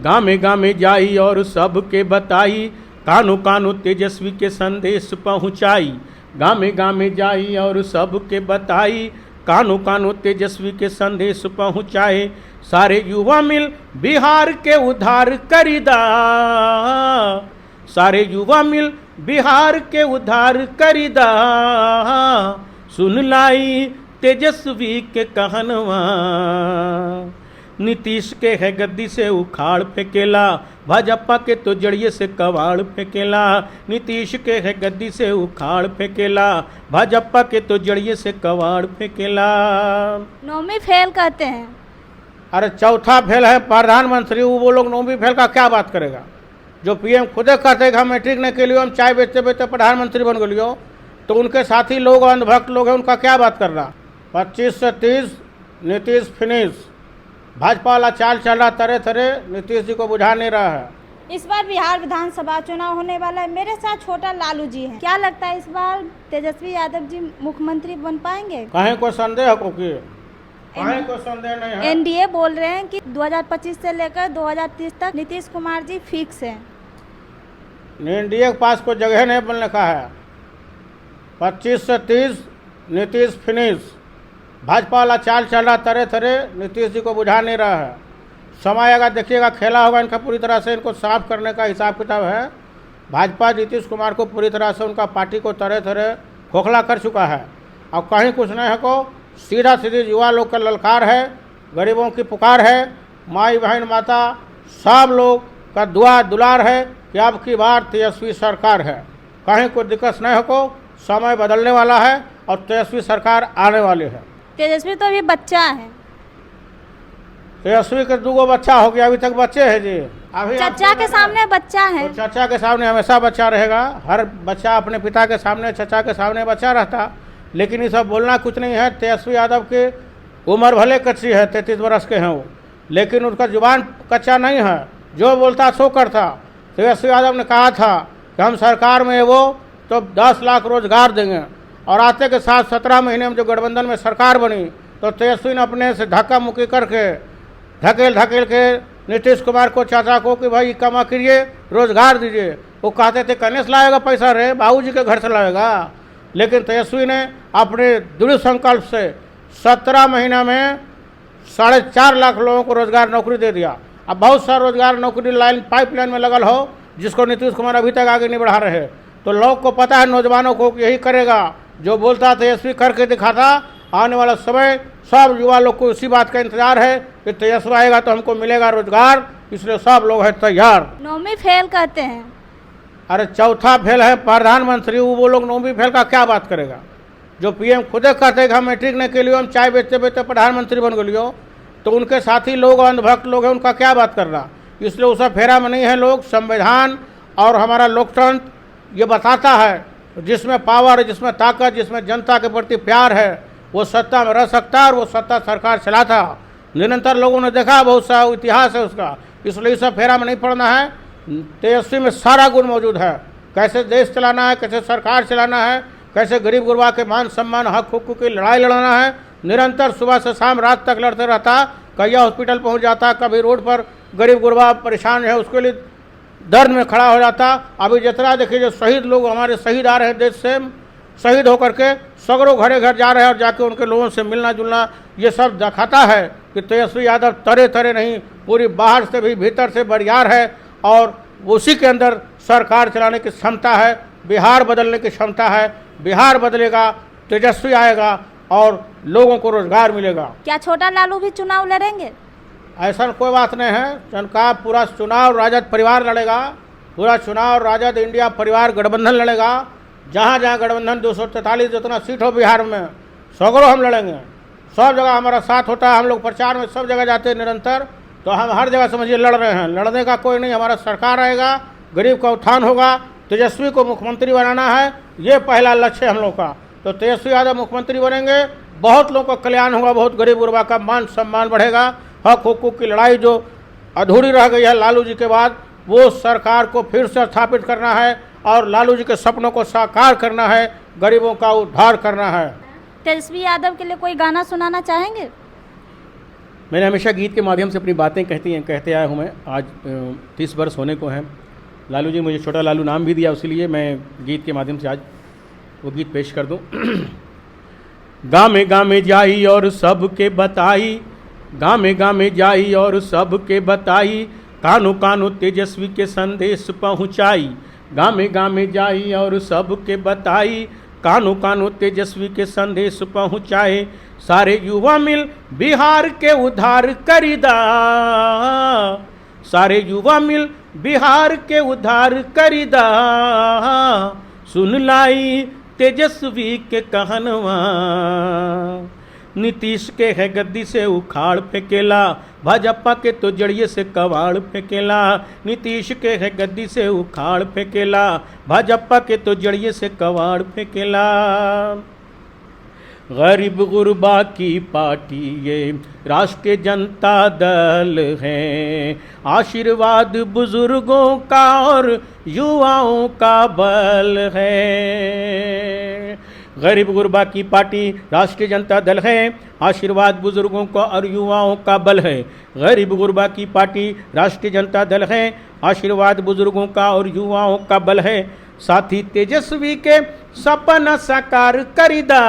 गामे गामे जाई और सबके बताई, कानो कानो तेजस्वी के संदेश पहुँचाई। गामे गामे जाई और सबके बताई, कानो कानो तेजस्वी के संदेश पहुँचाए। सारे युवा मिल बिहार के उद्धार करीदा, सारे युवा मिल बिहार के उद्धार करीदा। सुन लाई तेजस्वी के कहनवा, नीतीश के है गद्दी से उखाड़ फेंकेला, भाजपा के तो जड़िए से कबाड़ फेंकेला। नीतीश के है गद्दी से उखाड़ फेंकेला, भाजपा के तो जड़िए से कबाड़ फेंकेला। नौवीं फेल कहते हैं। अरे चौथा फेल है प्रधानमंत्री, वो लोग नौवीं फेल का क्या बात करेगा? जो पीएम खुदे कहते हैं कि हम मैट्रिक नहीं के लिए हम चाय बेचते बेचते प्रधानमंत्री बन गए, तो उनके साथी लोग अंधभक्त लोग हैं, उनका क्या बात करना। 25 से 30 नीतीश फिनिश, भाजपा वाला चाल चल रहा तरह तरह, नीतीश जी को बुझा नहीं रहा है। इस बार बिहार विधानसभा चुनाव होने वाला है, मेरे साथ छोटा लालू जी हैं। क्या लगता है इस बार तेजस्वी यादव जी मुख्यमंत्री बन पाएंगे? कहीं कोई संदेह को कि कहीं कोई संदेह नहीं है। एनडीए बोल रहे हैं कि 2025 से लेकर 2030 तक नीतीश कुमार जी फिक्स हैं। एनडीए के पास कोई जगह नहीं बनने का है। 25 से 30 नीतीश फिनिश, भाजपा वाला चाल चल रहा तरह तरह, नीतीश जी को बुझा नहीं रहा है। समय आएगा देखिएगा, खेला होगा इनका पूरी तरह से, इनको साफ करने का हिसाब किताब है। भाजपा नीतीश कुमार को पूरी तरह से उनका पार्टी को तरह तरह खोखला कर चुका है। अब कहीं कुछ नहीं है को सीधा सीधी युवा लोग का ललकार है, गरीबों की पुकार है, माई बहन माता सब लोग का दुआ दुलार है कि अब की बार तेजस्वी सरकार है। कहीं कोई दिक्कत नहीं है को, समय बदलने वाला है और तेजस्वी सरकार आने वाली है। तेजस्वी तो अभी बच्चा है। तेजस्वी के 2 बच्चा हो गया, अभी तक बच्चे हैं जी। अभी चचा के सामने बच्चा है। तो चचा के सामने हमेशा बच्चा रहेगा। हर बच्चा अपने पिता के सामने, चचा के सामने बच्चा रहता। लेकिन ये सब बोलना कुछ नहीं है। तेजस्वी यादव की उम्र भले कच्ची है, 33 वर्ष के हैं वो, लेकिन उसका जुबान कच्चा नहीं है, जो बोलता सो करता। तेजस्वी यादव ने कहा था कि हम सरकार में वो तो 10 लाख रोजगार देंगे, और आते के साथ 17 महीने में जो गठबंधन में सरकार बनी तो तेजस्वी ने अपने से धक्का मुक्की करके धकेल के नीतीश कुमार को, चाचा को कि भाई कमा करिए, रोजगार दीजिए। वो कहते थे कन्या से लाएगा पैसा रे, बाबूजी के घर से लाएगा। लेकिन तेजस्वी ने अपने दृढ़ संकल्प से 17 महीना में 4.5 लाख लोगों को रोजगार नौकरी दे दिया। अब बहुत सारा रोजगार नौकरी लाइन पाइपलाइन में लगल हो, जिसको नीतीश कुमार अभी तक आगे नहीं बढ़ा रहे। तो लोग को पता है, नौजवानों को यही करेगा जो बोलता तेजस्वी करके दिखाता। आने वाला समय सब युवा लोग को इसी बात का इंतजार है कि तेजस्वी आएगा तो हमको मिलेगा रोजगार, इसलिए सब लोग हैं तैयार। नौवीं फेल कहते हैं। अरे चौथा फेल है प्रधानमंत्री, वो लोग नौवीं फेल का क्या बात करेगा? जो पीएम खुदे कहते हैं कि हम मैट्रिक नहीं के लिए हम चाय बेचते बेचते प्रधानमंत्री बन गए, तो उनके साथी लोग अंधभक्त लोग हैं, उनका क्या बात करना। इसलिए उस फेरा में नहीं है लोग। संविधान और हमारा लोकतंत्र ये बताता है, जिसमें पावर, जिसमें ताकत, जिसमें जनता के प्रति प्यार है, वो सत्ता में रह सकता है, और वो सत्ता सरकार चलाता। निरंतर लोगों ने देखा, बहुत सा इतिहास है उसका। इसलिए इस फेरा में नहीं पड़ना है। तेजस्वी में सारा गुण मौजूद है, कैसे देश चलाना है, कैसे सरकार चलाना है, कैसे गरीब गुरबा के मान सम्मान हक हुकूक की लड़ाई लड़ना है। निरंतर सुबह से शाम रात तक लड़ते रहता। कहीं हॉस्पिटल पहुंच जाता, कभी रोड पर गरीब गुरबा परेशान है उसके लिए दर्द में खड़ा हो जाता। अभी जितना देखिए जो शहीद लोग हमारे शहीद आ रहे हैं देश से, शहीद होकर के सगरों घरे घर जा रहे हैं और जाके उनके लोगों से मिलना जुलना, ये सब दिखाता है कि तेजस्वी यादव तरह तरह नहीं, पूरी बाहर से भी भीतर से बरियार है, और उसी के अंदर सरकार चलाने की क्षमता है, बिहार बदलने की क्षमता है। बिहार बदलेगा, तेजस्वी आएगा और लोगों को रोजगार मिलेगा। क्या छोटा लालू भी चुनाव लड़ेंगे? ऐसा कोई बात नहीं है। उनका पूरा चुनाव राजद परिवार लड़ेगा, पूरा चुनाव राजद इंडिया परिवार गठबंधन लड़ेगा। जहाँ जहाँ गठबंधन 243 जितना सीट हो बिहार में, सगरों हम लड़ेंगे। सब जगह हमारा साथ होता है, हम लोग प्रचार में सब जगह जाते हैं निरंतर। तो हम हर जगह समझिए लड़ रहे हैं। लड़ने का कोई नहीं, हमारा सरकार आएगा, गरीब का उत्थान होगा, तेजस्वी को मुख्यमंत्री बनाना है, ये पहला लक्ष्य है हम लोग का। तो तेजस्वी यादव मुख्यमंत्री बनेंगे, बहुत लोगों का कल्याण होगा, बहुत गरीब गुरबा का मान सम्मान बढ़ेगा। हक हुकूक की लड़ाई जो अधूरी रह गई है लालू जी के बाद, वो सरकार को फिर से स्थापित करना है और लालू जी के सपनों को साकार करना है, गरीबों का उद्धार करना है। तेजस्वी यादव के लिए कोई गाना सुनाना चाहेंगे? मैंने हमेशा गीत के माध्यम से अपनी बातें कहते आया हूँ मैं। आज 30 वर्ष होने को हैं। लालू जी मुझे छोटा लालू नाम भी दिया, उसीलिए मैं गीत के माध्यम से आज वो गीत पेश कर दूँ। गामे गामे जाई और सबके बताई, गामे गामे जाई और सबके बताई, कानो कानो तेजस्वी के संदेश पहुँचाई। गामे गामे जाई और सबके बताई, कानो कानो तेजस्वी के संदेश पहुँचाए। सारे युवा मिल बिहार के उद्धार करिदा, सारे युवा मिल बिहार के उद्धार करिदा, सुन लाई तेजस्वी के कहनवा। नीतीश के है गद्दी से उखाड़ फेंकेला, भाजपा के तो जड़िए से कबाड़ फेंकेला। नीतीश के है गद्दी से उखाड़ फेंकेला, भाजपा के तो जड़िए से कबाड़ फेंकेला। गरीब गुरबा की पार्टी ये राष्ट्रीय जनता दल है, आशीर्वाद बुजुर्गों का और युवाओं का बल है। गरीब गुरबा की पार्टी राष्ट्रीय जनता दल है, आशीर्वाद बुजुर्गों का और युवाओं का बल है। गरीब गुरबा की पार्टी राष्ट्रीय जनता दल है, आशीर्वाद बुजुर्गों का और युवाओं का बल है। साथी तेजस्वी के सपना साकार करिदा,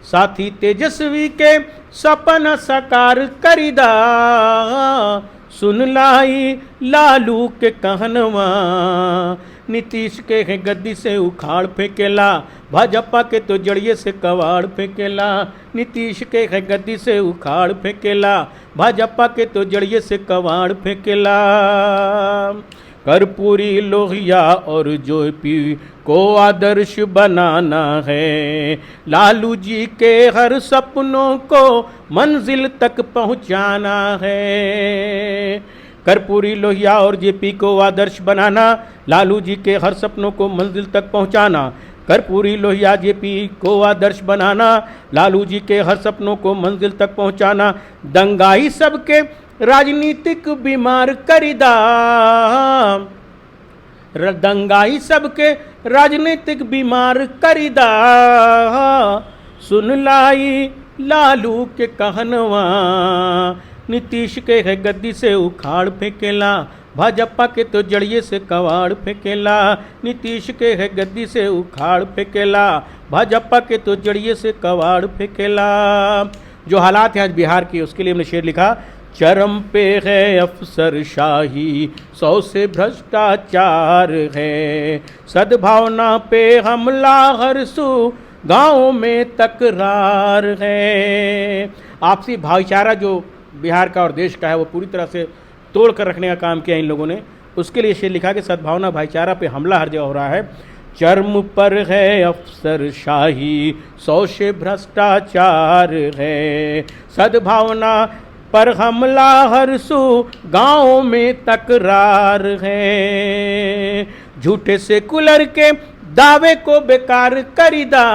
साथी तेजस्वी के सपना साकार करिदा, सुन लाई लालू के कहनवा। नीतीश के है गद्दी से उखाड़ फेंकेला, भाजपा के तो जड़िए से कबाड़ फेंकेला। नीतीश के है गद्दी से उखाड़ फेंकेला, भाजपा के तो जड़िए से कबाड़ फेंकेला। कर्पूरी लोहिया और जेपी को आदर्श बनाना है, लालू जी के हर सपनों को मंजिल तक पहुंचाना है। कर्पूरी लोहिया और जेपी को आदर्श बनाना, लालू जी के हर सपनों को मंजिल तक पहुंचाना। कर्पूरी लोहिया जेपी को आदर्श बनाना, लालू जी के हर सपनों को मंजिल तक पहुंचाना। दंगाई सबके राजनीतिक बीमार करिदा, दंगाई सबके राजनीतिक बीमार करिदा, सुन लाई लालू के कहनवा। नीतीश के है गद्दी से उखाड़ फेंकेला, भाजपा के तो जड़िए से कबाड़ फेंकेला। नीतीश के है गद्दी से उखाड़ फेंकेला, भाजपा के तो जड़िए से कबाड़ फेंकेला। जो हालात हैं आज बिहार की, उसके लिए हमने शेर लिखा। चरम पे है अफसरशाही, 100 से भ्रष्टाचार है, सद्भावना पे हमला हर सू गाँव में तकरार है। आपसी भाईचारा जो बिहार का और देश का है वो पूरी तरह से तोड़ कर रखने का काम किया इन लोगों ने। उसके लिए शेर लिखा कि सद्भावना भाईचारा पे हमला हर जगह हो रहा है। चर्म पर है अफसरशाही, 100 से भ्रष्टाचार है, सद्भावना पर हमला हर सू गाँव में तकरार है। झूठे सेकुलर के दावे को बेकार करिदा,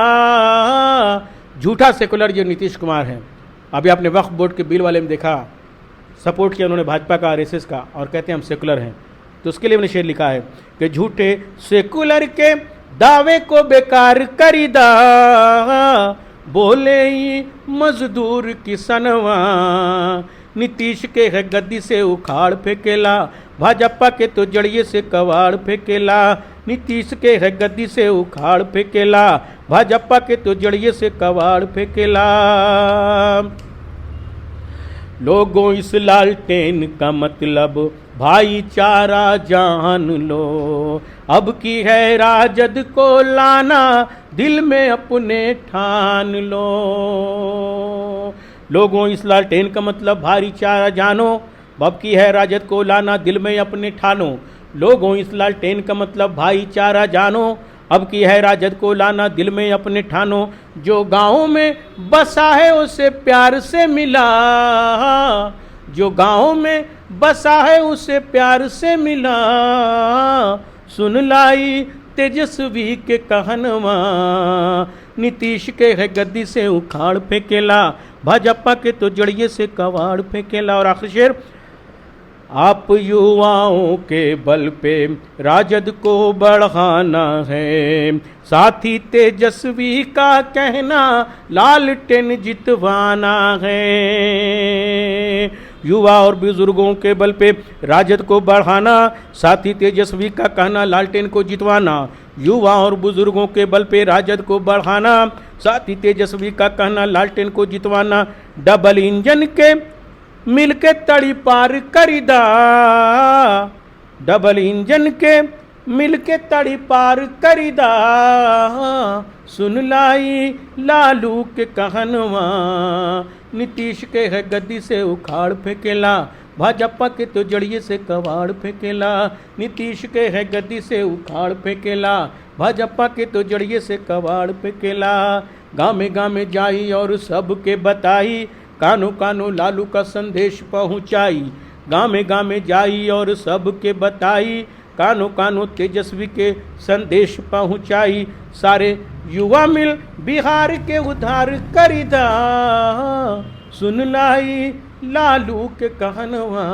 झूठा सेकुलर जो नीतीश कुमार है। अभी आपने वक्फ बोर्ड के बिल वाले में देखा, सपोर्ट किया उन्होंने भाजपा का, आरएसएस का, और कहते हैं हम सेकुलर हैं। तो उसके लिए मैंने शेर लिखा है कि झूठे सेकुलर के दावे को बेकार करिदा, बोले ही मजदूर किसनवा। नीतीश के है गद्दी से उखाड़ फेंकेला, भाजपा के तो जड़िए से कबाड़ फेंकेला। नीतीश के है गद्दी से उखाड़ फेंकेला, भाजपा के तो जड़िए से कबाड़ फेंकेला। लोगों इस लालटेन का मतलब भाईचारा जान लो, अब की है राजद को लाना दिल में अपने ठान लो। लोगों इस लालटेन का मतलब भाईचारा जानो, अब की है राजद को लाना दिल में अपने ठानो। लोगों इस लालटेन का मतलब भाईचारा जानो, अब की है राजद को लाना दिल में अपने ठानो। जो गाँव में बसा है उसे प्यार से मिला, जो गाँव में बसा है उसे प्यार से मिला, सुन लाई तेजस्वी के कहनवा। नीतीश के है गद्दी से उखाड़ फेंकेला, भाजपा के तो जड़िए से कबाड़ फेंकेला। और आखिरी शेर, आप युवाओं के बल पे राजद को बढ़ाना है, साथी तेजस्वी का कहना लालटेन जितवाना है। युवा और बुजुर्गों के बल पे राजद को बढ़ाना, साथी तेजस्वी का कहना लालटेन को जितवाना। युवा और बुजुर्गों के बल पे राजद को बढ़ाना, साथी तेजस्वी का कहना लालटेन को जितवाना। डबल इंजन के मिलके तड़ी पार करीदा, डबल इंजन के मिलके तड़ी पार करीदा। सुन लाई लालू के कहनवा, नीतीश के है गद्दी से उखाड़ फेंकेला, भाजपा के तो जड़िए से कबाड़ फेंकेला। नीतीश के है गद्दी से उखाड़ फेंकेला, भाजपा के तो जड़िए से कबाड़ फेंकेला। गामे गामे जाई और सबके बताई, कानो कानो लालू का संदेश पहुंचाई। गामे गामे जाई और सबके बताई, कानो कानो तेजस्वी के संदेश पहुंचाई। सारे युवा मिल बिहार के उद्धार करीदा, सुन लाई लालू के कहनवा।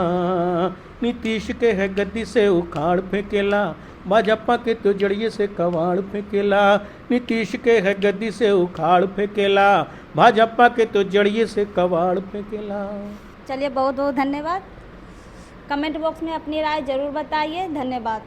नीतीश के है गद्दी से उखाड़ फेंकेला, भाजपा के तो जड़िए से कबाड़ फेंकेला। नीतीश के है गद्दी से उखाड़ फेंकेला, भाजपा के तो जड़िए से कबाड़ फेंकेला। चलिए बहुत बहुत धन्यवाद। कमेंट बॉक्स में अपनी राय जरूर बताइए। धन्यवाद।